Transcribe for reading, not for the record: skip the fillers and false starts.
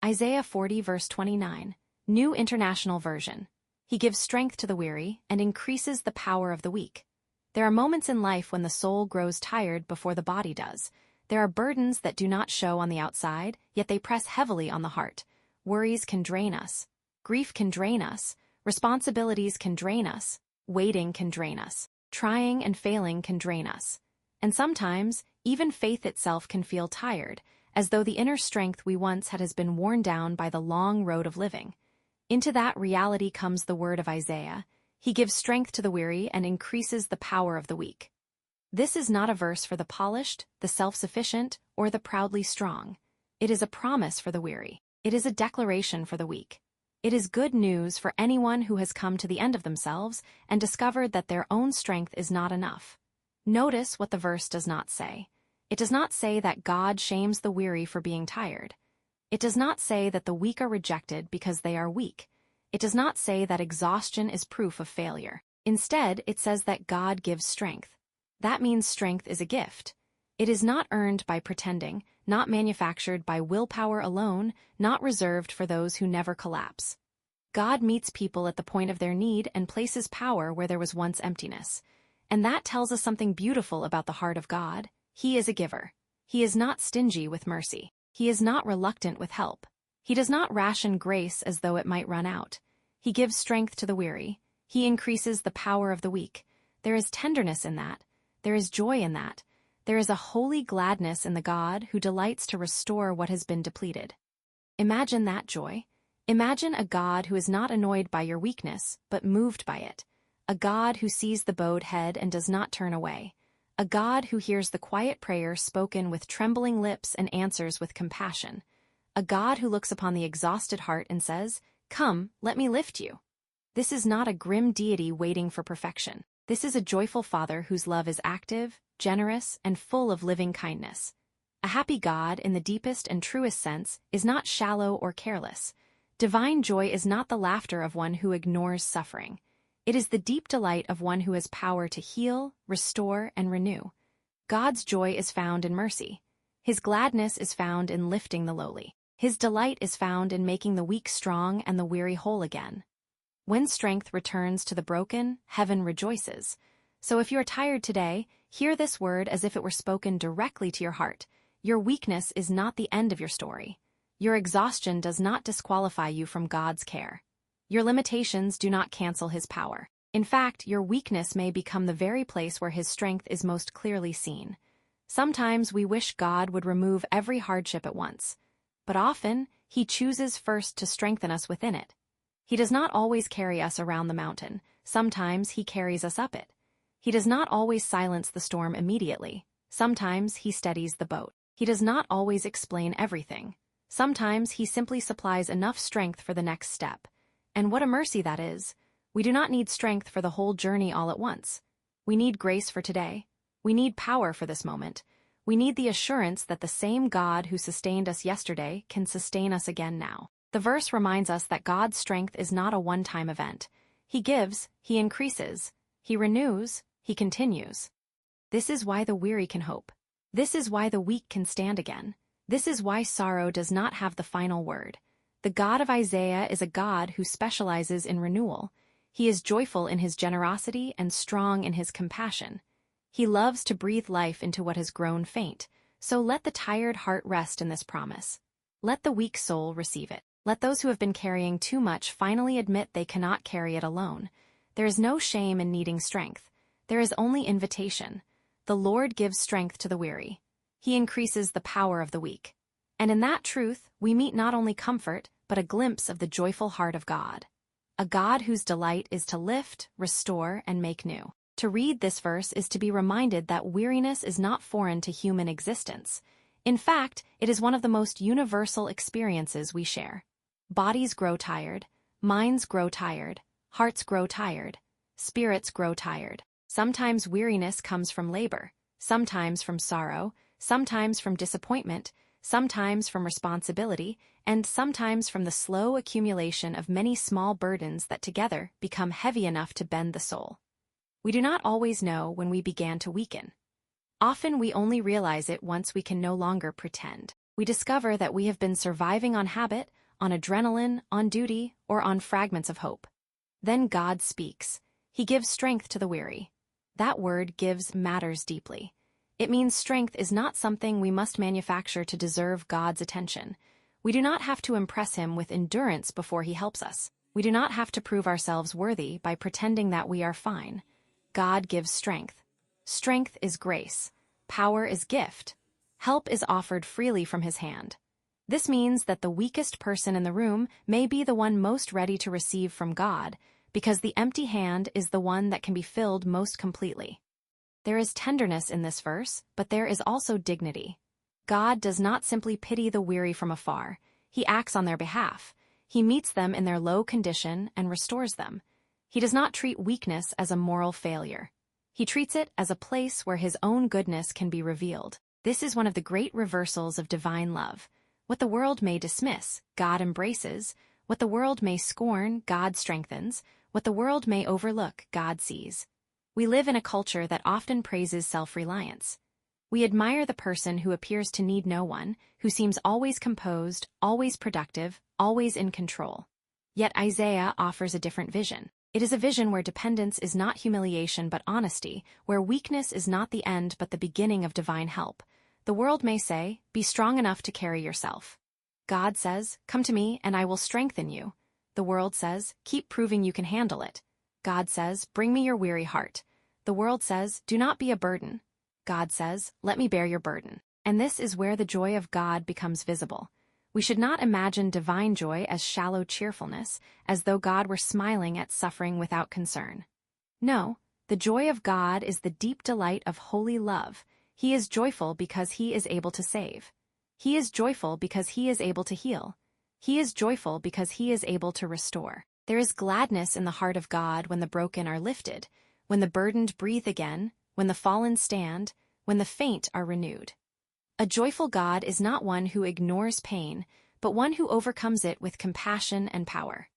Isaiah 40 verse 29, New International Version. He gives strength to the weary and increases the power of the weak. There are moments in life when the soul grows tired before the body does. There are burdens that do not show on the outside, yet they press heavily on the heart. Worries can drain us. Grief can drain us. Responsibilities can drain us. Waiting can drain us. Trying and failing can drain us. And sometimes, even faith itself can feel tired, as though the inner strength we once had has been worn down by the long road of living. Into that reality comes the word of Isaiah. He gives strength to the weary and increases the power of the weak. This is not a verse for the polished, the self-sufficient, or the proudly strong. It is a promise for the weary. It is a declaration for the weak. It is good news for anyone who has come to the end of themselves and discovered that their own strength is not enough. Notice what the verse does not say. It does not say that God shames the weary for being tired. It does not say that the weak are rejected because they are weak. It does not say that exhaustion is proof of failure. Instead, it says that God gives strength. That means strength is a gift. It is not earned by pretending, not manufactured by willpower alone, not reserved for those who never collapse. God meets people at the point of their need and places power where there was once emptiness. And that tells us something beautiful about the heart of God. He is a giver. He is not stingy with mercy. He is not reluctant with help. He does not ration grace as though it might run out. He gives strength to the weary. He increases the power of the weak. There is tenderness in that. There is joy in that. There is a holy gladness in the God who delights to restore what has been depleted. Imagine that joy. Imagine a God who is not annoyed by your weakness, but moved by it. A God who sees the bowed head and does not turn away. A God who hears the quiet prayer spoken with trembling lips and answers with compassion. A God who looks upon the exhausted heart and says, "Come, let me lift you." This is not a grim deity waiting for perfection. This is a joyful Father whose love is active, generous, and full of living kindness. A happy God, in the deepest and truest sense, is not shallow or careless. Divine joy is not the laughter of one who ignores suffering. It is the deep delight of one who has power to heal, restore, and renew. God's joy is found in mercy. His gladness is found in lifting the lowly. His delight is found in making the weak strong and the weary whole again. When strength returns to the broken, heaven rejoices. So if you are tired today, hear this word as if it were spoken directly to your heart. Your weakness is not the end of your story. Your exhaustion does not disqualify you from God's care. Your limitations do not cancel His power. In fact, your weakness may become the very place where His strength is most clearly seen. Sometimes we wish God would remove every hardship at once, but often He chooses first to strengthen us within it. He does not always carry us around the mountain. Sometimes He carries us up it. He does not always silence the storm immediately. Sometimes He steadies the boat. He does not always explain everything. Sometimes He simply supplies enough strength for the next step. And what a mercy that is. We do not need strength for the whole journey all at once. We need grace for today. We need power for this moment. We need the assurance that the same God who sustained us yesterday can sustain us again now. The verse reminds us that God's strength is not a one-time event. He gives, He increases, He renews, He continues. This is why the weary can hope. This is why the weak can stand again. This is why sorrow does not have the final word. The God of Isaiah is a God who specializes in renewal. He is joyful in His generosity and strong in His compassion. He loves to breathe life into what has grown faint, so let the tired heart rest in this promise. Let the weak soul receive it. Let those who have been carrying too much finally admit they cannot carry it alone. There is no shame in needing strength. There is only invitation. The Lord gives strength to the weary. He increases the power of the weak. And in that truth, we meet not only comfort, but a glimpse of the joyful heart of God. A God whose delight is to lift, restore, and make new. To read this verse is to be reminded that weariness is not foreign to human existence. In fact, it is one of the most universal experiences we share. Bodies grow tired, minds grow tired, hearts grow tired, spirits grow tired. Sometimes weariness comes from labor, sometimes from sorrow, sometimes from disappointment, sometimes from responsibility, and sometimes from the slow accumulation of many small burdens that together become heavy enough to bend the soul. We do not always know when we began to weaken. Often we only realize it once we can no longer pretend. We discover that we have been surviving on habit, on adrenaline, on duty, or on fragments of hope. Then God speaks. He gives strength to the weary. That word "gives" matters deeply. It means strength is not something we must manufacture to deserve God's attention. We do not have to impress him with endurance before he helps us. We do not have to prove ourselves worthy by pretending that we are fine. God gives strength. Strength is grace. Power is gift. Help is offered freely from his hand. This means that the weakest person in the room may be the one most ready to receive from God, because the empty hand is the one that can be filled most completely. There is tenderness in this verse, but there is also dignity. God does not simply pity the weary from afar. He acts on their behalf. He meets them in their low condition and restores them. He does not treat weakness as a moral failure. He treats it as a place where his own goodness can be revealed. This is one of the great reversals of divine love. What the world may dismiss, God embraces. What the world may scorn, God strengthens. What the world may overlook, God sees. We live in a culture that often praises self-reliance. We admire the person who appears to need no one, who seems always composed, always productive, always in control. Yet Isaiah offers a different vision. It is a vision where dependence is not humiliation but honesty, where weakness is not the end but the beginning of divine help. The world may say, "Be strong enough to carry yourself." God says, "Come to me and I will strengthen you." The world says, "Keep proving you can handle it." God says, "Bring me your weary heart." The world says, "Do not be a burden." God says, "Let me bear your burden." And this is where the joy of God becomes visible. We should not imagine divine joy as shallow cheerfulness, as though God were smiling at suffering without concern. No, the joy of God is the deep delight of holy love. He is joyful because he is able to save. He is joyful because he is able to heal. He is joyful because he is able to restore. There is gladness in the heart of God when the broken are lifted, when the burdened breathe again, when the fallen stand, when the faint are renewed. A joyful God is not one who ignores pain, but one who overcomes it with compassion and power.